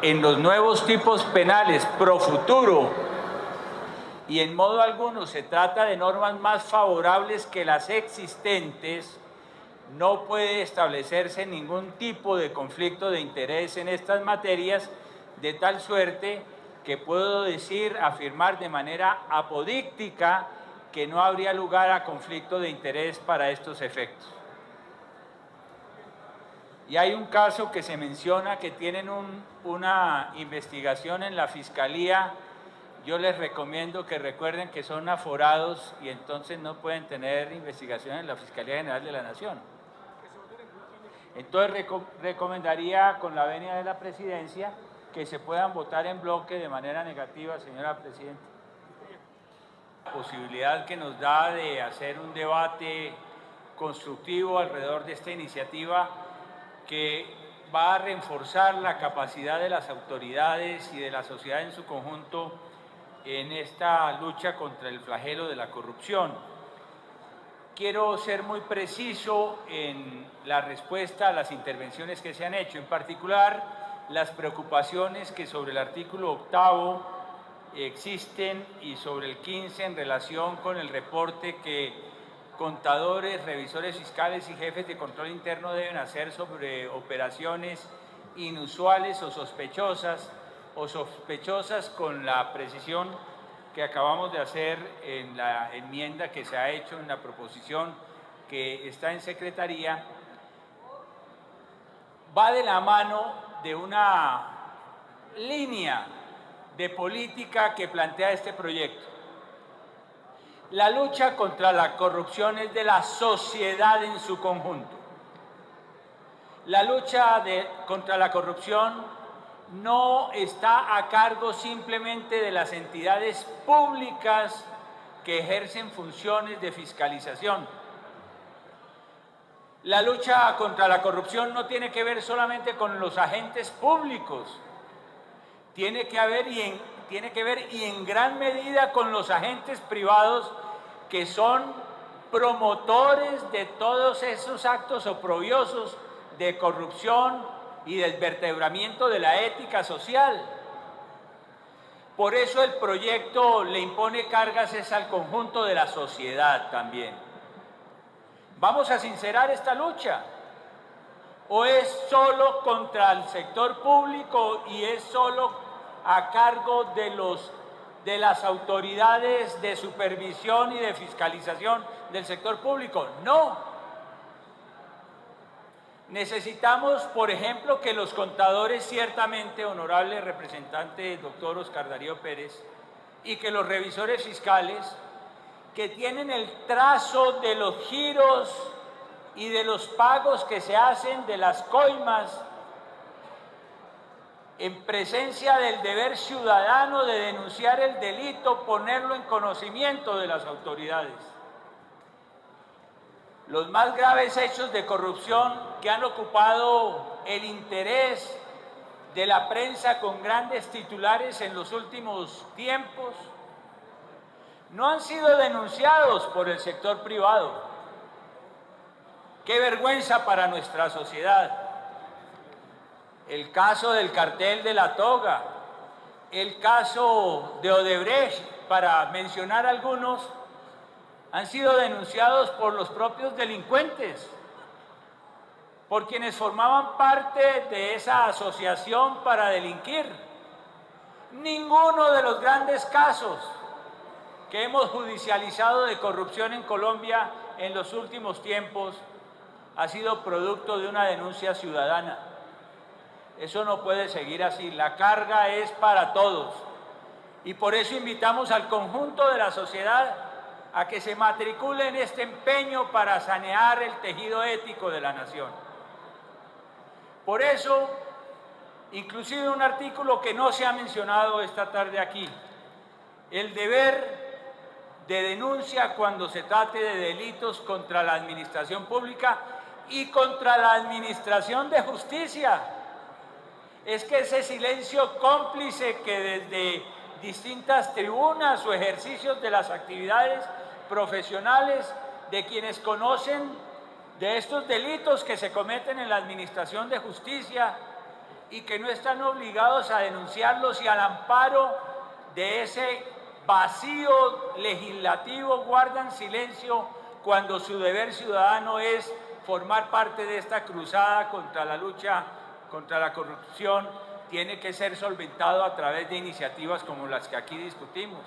en los nuevos tipos penales pro futuro y en modo alguno se trata de normas más favorables que las existentes, no puede establecerse ningún tipo de conflicto de interés en estas materias, de tal suerte que puedo afirmar de manera apodíctica que no habría lugar a conflicto de interés para estos efectos. Y hay un caso que se menciona que tienen una investigación en la Fiscalía. Yo les recomiendo que recuerden que son aforados y entonces no pueden tener investigación en la Fiscalía General de la Nación. Entonces recomendaría, con la venia de la Presidencia, que se puedan votar en bloque de manera negativa, señora Presidenta. La posibilidad que nos da de hacer un debate constructivo alrededor de esta iniciativa que va a reforzar la capacidad de las autoridades y de la sociedad en su conjunto en esta lucha contra el flagelo de la corrupción. Quiero ser muy preciso en la respuesta a las intervenciones que se han hecho, en particular las preocupaciones que sobre el artículo 8º existen y sobre el 15 en relación con el reporte que contadores, revisores fiscales y jefes de control interno deben hacer sobre operaciones inusuales o sospechosas con la precisión que acabamos de hacer en la enmienda que se ha hecho en la proposición que está en Secretaría, va de la mano de una línea de política que plantea este proyecto. La lucha contra la corrupción es de la sociedad en su conjunto. La lucha contra la corrupción no está a cargo simplemente de las entidades públicas que ejercen funciones de fiscalización. La lucha contra la corrupción no tiene que ver solamente con los agentes públicos, tiene que ver y en gran medida con los agentes privados que son promotores de todos esos actos oprobiosos de corrupción y del vertebramiento de la ética social. Por eso el proyecto le impone cargas al conjunto de la sociedad también. ¿Vamos a sincerar esta lucha? ¿O es solo contra el sector público y es solo a cargo de las autoridades de supervisión y de fiscalización del sector público? No. Necesitamos, por ejemplo, que los contadores, ciertamente, honorable representante doctor Oscar Darío Pérez, y que los revisores fiscales, que tienen el trazo de los giros y de los pagos que se hacen de las coimas, en presencia del deber ciudadano de denunciar el delito, ponerlo en conocimiento de las autoridades. Los más graves hechos de corrupción que han ocupado el interés de la prensa con grandes titulares en los últimos tiempos no han sido denunciados por el sector privado. ¡Qué vergüenza para nuestra sociedad! El caso del cartel de la toga, el caso de Odebrecht, para mencionar algunos, han sido denunciados por los propios delincuentes, por quienes formaban parte de esa asociación para delinquir. Ninguno de los grandes casos que hemos judicializado de corrupción en Colombia en los últimos tiempos ha sido producto de una denuncia ciudadana. Eso no puede seguir así, la carga es para todos. Y por eso invitamos al conjunto de la sociedad a que se matricule en este empeño para sanear el tejido ético de la nación. Por eso, inclusive un artículo que no se ha mencionado esta tarde aquí, el deber de denuncia cuando se trate de delitos contra la administración pública y contra la administración de justicia. Es que ese silencio cómplice que desde distintas tribunas o ejercicios de las actividades profesionales de quienes conocen de estos delitos que se cometen en la administración de justicia y que no están obligados a denunciarlos y al amparo de ese vacío legislativo guardan silencio cuando su deber ciudadano es formar parte de esta cruzada contra la lucha contra la corrupción, tiene que ser solventado a través de iniciativas como las que aquí discutimos.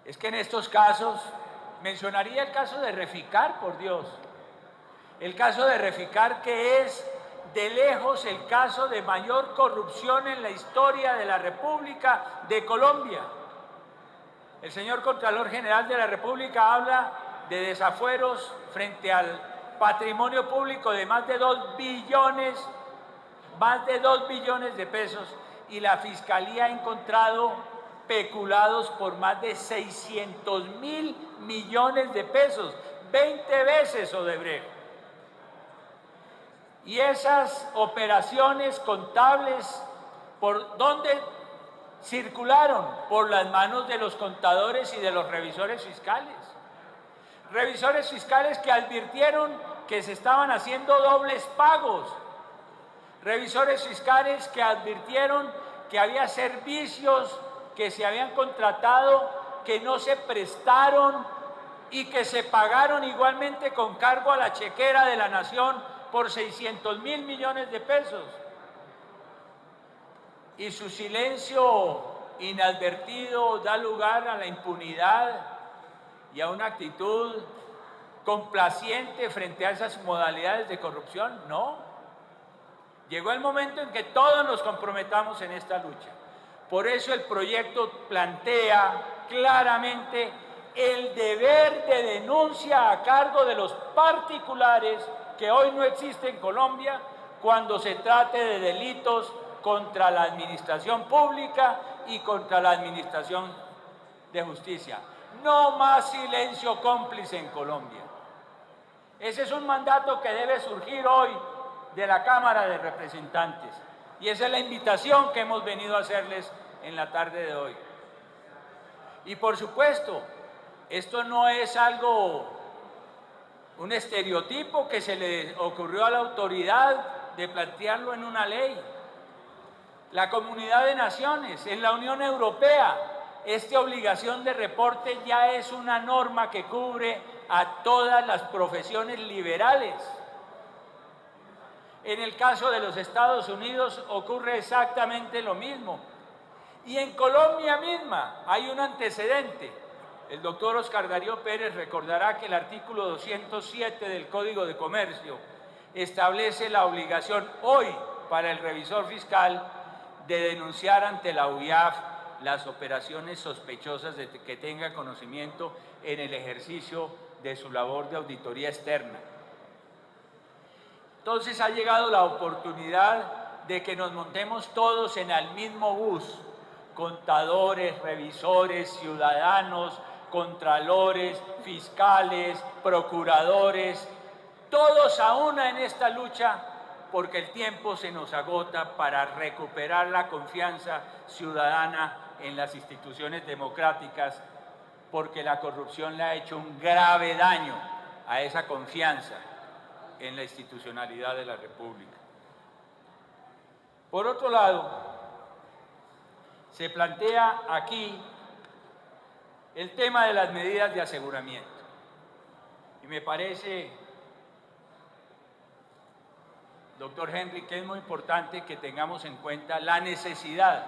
Es que en estos casos, mencionaría el caso de Reficar, por Dios, el caso de Reficar, que es de lejos el caso de mayor corrupción en la historia de la República de Colombia. El señor Contralor General de la República habla de desafueros frente al patrimonio público de más de 2 billones de pesos, y la Fiscalía ha encontrado peculados por más de 600.000 millones de pesos, 20 veces Odebrecht. Y esas operaciones contables, ¿por dónde circularon? Por las manos de los contadores y de los revisores fiscales. Revisores fiscales que advirtieron que se estaban haciendo dobles pagos. Revisores fiscales que advirtieron que había servicios que se habían contratado que no se prestaron y que se pagaron igualmente con cargo a la chequera de la nación por 600.000 millones de pesos. Y su silencio inadvertido da lugar a la impunidad y a una actitud complaciente frente a esas modalidades de corrupción. No. Llegó el momento en que todos nos comprometamos en esta lucha. Por eso el proyecto plantea claramente el deber de denuncia a cargo de los particulares, que hoy no existe en Colombia, cuando se trate de delitos contra la administración pública y contra la administración de justicia. No más silencio cómplice en Colombia. Ese es un mandato que debe surgir hoy de la Cámara de Representantes, y esa es la invitación que hemos venido a hacerles en la tarde de hoy. Y por supuesto, esto no es algo, un estereotipo que se le ocurrió a la autoridad de plantearlo en una ley. La Comunidad de Naciones, en la Unión Europea, esta obligación de reporte ya es una norma que cubre a todas las profesiones liberales. En el caso de los Estados Unidos ocurre exactamente lo mismo. Y en Colombia misma hay un antecedente. El doctor Oscar Darío Pérez recordará que el artículo 207 del Código de Comercio establece la obligación hoy para el revisor fiscal de denunciar ante la UIAF las operaciones sospechosas de que tenga conocimiento en el ejercicio de su labor de auditoría externa. Entonces ha llegado la oportunidad de que nos montemos todos en el mismo bus, contadores, revisores, ciudadanos, contralores, fiscales, procuradores, todos a una en esta lucha, porque el tiempo se nos agota para recuperar la confianza ciudadana en las instituciones democráticas, porque la corrupción le ha hecho un grave daño a esa confianza en la institucionalidad de la República. Por otro lado, se plantea aquí el tema de las medidas de aseguramiento. Y me parece, doctor Henry, que es muy importante que tengamos en cuenta la necesidad,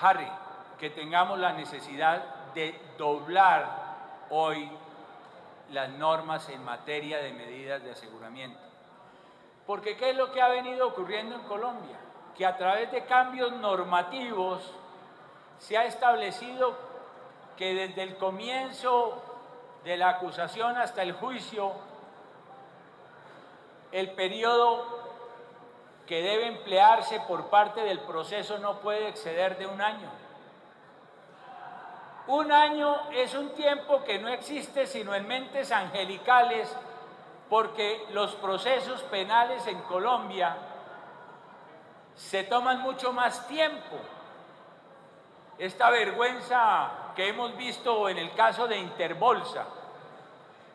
Harry, que tengamos la necesidad de doblar hoy las normas en materia de medidas de aseguramiento. Porque ¿qué es lo que ha venido ocurriendo en Colombia? Que a través de cambios normativos se ha establecido que desde el comienzo de la acusación hasta el juicio, el periodo que debe emplearse por parte del proceso no puede exceder de 1 año. 1 año es un tiempo que no existe sino en mentes angelicales, porque los procesos penales en Colombia se toman mucho más tiempo. Esta vergüenza que hemos visto en el caso de Interbolsa,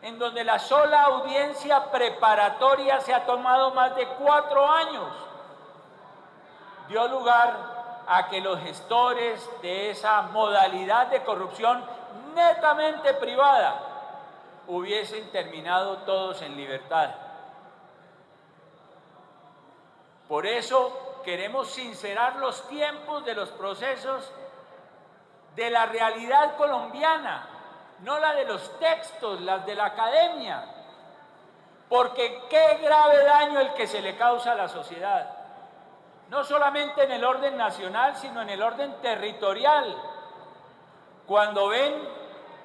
en donde la sola audiencia preparatoria se ha tomado más de 4 años, dio lugar a que los gestores de esa modalidad de corrupción netamente privada hubiesen terminado todos en libertad. Por eso queremos sincerar los tiempos de los procesos de la realidad colombiana, no la de los textos, las de la academia, porque qué grave daño el que se le causa a la sociedad, no solamente en el orden nacional, sino en el orden territorial, cuando ven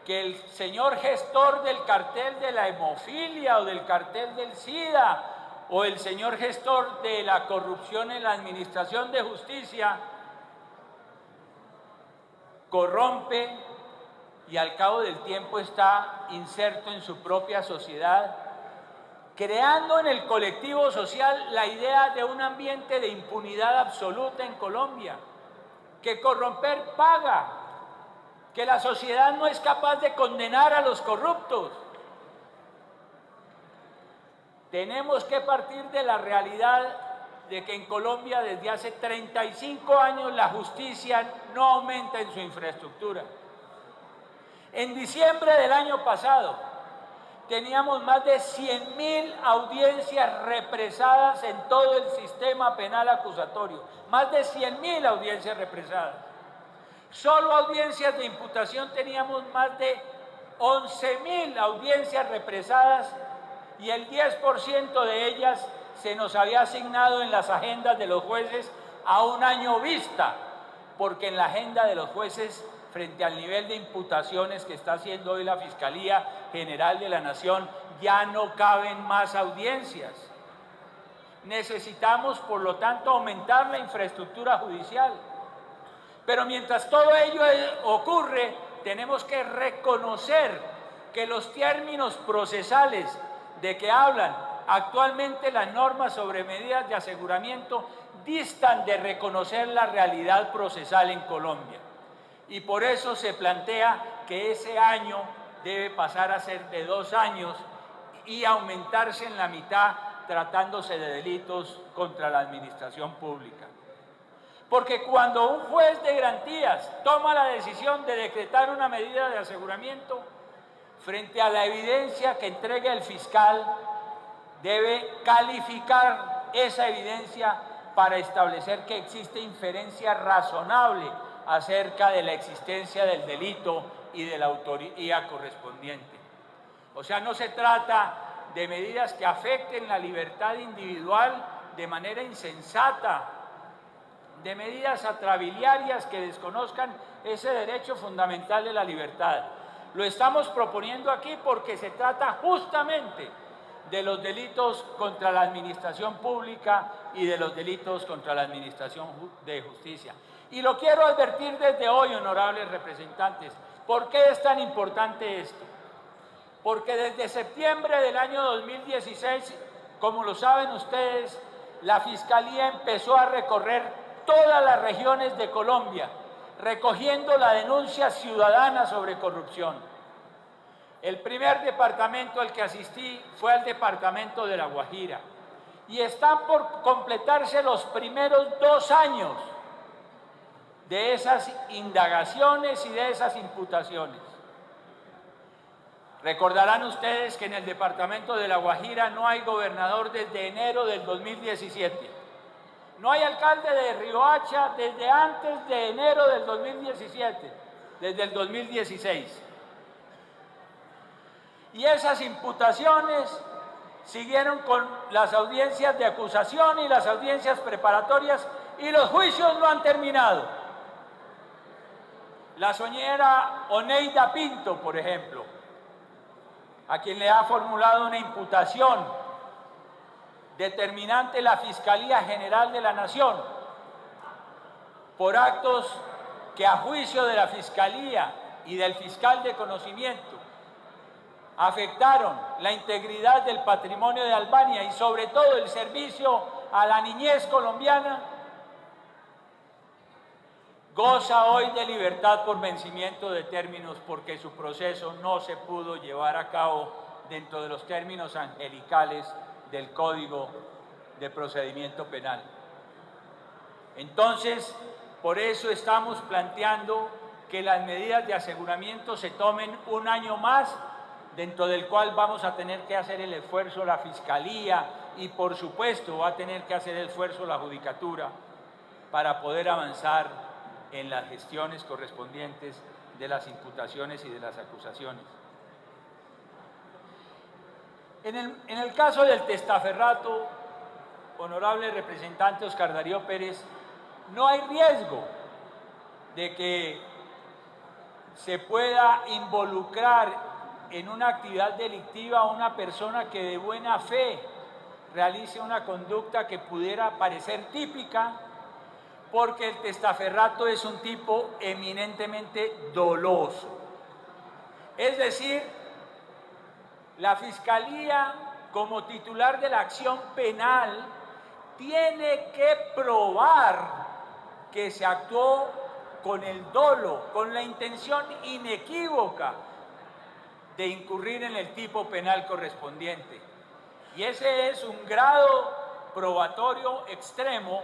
que el señor gestor del cartel de la hemofilia o del cartel del SIDA o el señor gestor de la corrupción en la administración de justicia corrompe y al cabo del tiempo está inserto en su propia sociedad, creando en el colectivo social la idea de un ambiente de impunidad absoluta en Colombia, que corromper paga, que la sociedad no es capaz de condenar a los corruptos. Tenemos que partir de la realidad de que en Colombia desde hace 35 años la justicia no aumenta en su infraestructura. En diciembre del año pasado teníamos más de 100.000 audiencias represadas en todo el sistema penal acusatorio, más de 100.000 audiencias represadas. Solo audiencias de imputación teníamos más de 11.000 audiencias represadas y el 10% de ellas se nos había asignado en las agendas de los jueces a un año vista, porque en la agenda de los jueces, frente al nivel de imputaciones que está haciendo hoy la Fiscalía General de la Nación, ya no caben más audiencias. Necesitamos, por lo tanto, aumentar la infraestructura judicial. Pero mientras todo ello ocurre, tenemos que reconocer que los términos procesales de que hablan actualmente las normas sobre medidas de aseguramiento distan de reconocer la realidad procesal en Colombia. Y por eso se plantea que ese año debe pasar a ser de 2 años y aumentarse en la mitad tratándose de delitos contra la administración pública. Porque cuando un juez de garantías toma la decisión de decretar una medida de aseguramiento, frente a la evidencia que entrega el fiscal, debe calificar esa evidencia para establecer que existe inferencia razonable acerca de la existencia del delito y de la autoría correspondiente. O sea, no se trata de medidas que afecten la libertad individual de manera insensata, de medidas atrabiliarias que desconozcan ese derecho fundamental de la libertad. Lo estamos proponiendo aquí porque se trata justamente de los delitos contra la administración pública y de los delitos contra la administración de justicia. Y lo quiero advertir desde hoy, honorables representantes. ¿Por qué es tan importante esto? Porque desde septiembre del año 2016, como lo saben ustedes, la Fiscalía empezó a recorrer todas las regiones de Colombia, recogiendo la denuncia ciudadana sobre corrupción. El primer departamento al que asistí fue al departamento de La Guajira y están por completarse los primeros 2 años de esas indagaciones y de esas imputaciones. Recordarán ustedes que en el departamento de La Guajira no hay gobernador desde enero del 2017. No hay alcalde de Riohacha desde antes de enero del 2017, desde el 2016. Y esas imputaciones siguieron con las audiencias de acusación y las audiencias preparatorias y los juicios no han terminado. La señora Oneida Pinto, por ejemplo, a quien le ha formulado una imputación determinante la Fiscalía General de la Nación por actos que a juicio de la Fiscalía y del fiscal de conocimiento afectaron la integridad del patrimonio de Albania y sobre todo el servicio a la niñez colombiana, goza hoy de libertad por vencimiento de términos porque su proceso no se pudo llevar a cabo dentro de los términos angelicales del Código de Procedimiento Penal. Entonces, por eso estamos planteando que las medidas de aseguramiento se tomen un año más, dentro del cual vamos a tener que hacer el esfuerzo la Fiscalía y, por supuesto, va a tener que hacer el esfuerzo la Judicatura para poder avanzar en las gestiones correspondientes de las imputaciones y de las acusaciones. En el caso del testaferrato, honorable representante Oscar Darío Pérez, no hay riesgo de que se pueda involucrar en una actividad delictiva a una persona que de buena fe realice una conducta que pudiera parecer típica, porque el testaferrato es un tipo eminentemente doloso. Es decir, la Fiscalía, como titular de la acción penal, tiene que probar que se actuó con el dolo, con la intención inequívoca de incurrir en el tipo penal correspondiente. Y ese es un grado probatorio extremo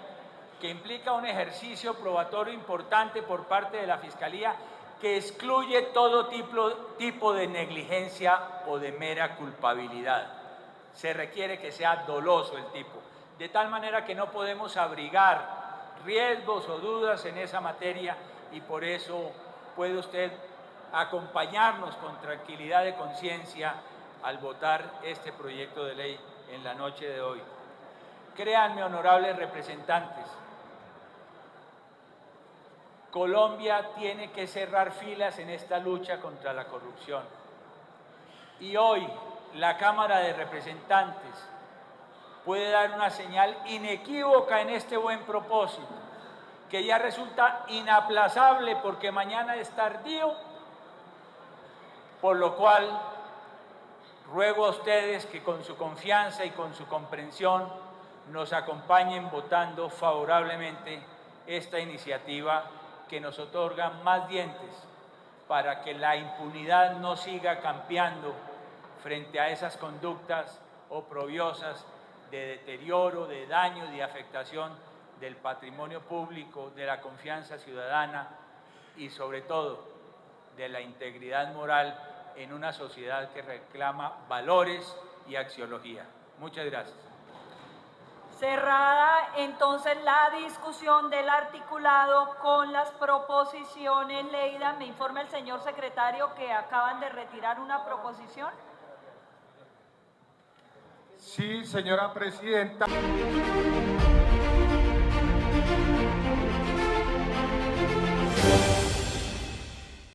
que implica un ejercicio probatorio importante por parte de la Fiscalía, que excluye todo tipo de negligencia o de mera culpabilidad. Se requiere que sea doloso el tipo, de tal manera que no podemos abrigar riesgos o dudas en esa materia, y por eso puede usted acompañarnos con tranquilidad de conciencia al votar este proyecto de ley en la noche de hoy. Créanme, honorables representantes, Colombia tiene que cerrar filas en esta lucha contra la corrupción. Y hoy la Cámara de Representantes puede dar una señal inequívoca en este buen propósito, que ya resulta inaplazable porque mañana es tardío, por lo cual ruego a ustedes que con su confianza y con su comprensión nos acompañen votando favorablemente esta iniciativa que nos otorga más dientes para que la impunidad no siga campeando frente a esas conductas oprobiosas de deterioro, de daño, de afectación del patrimonio público, de la confianza ciudadana y sobre todo de la integridad moral en una sociedad que reclama valores y axiología. Muchas gracias. Cerrada entonces la discusión del articulado con las proposiciones. Leida, me informa el señor secretario que acaban de retirar una proposición. Sí, señora presidenta.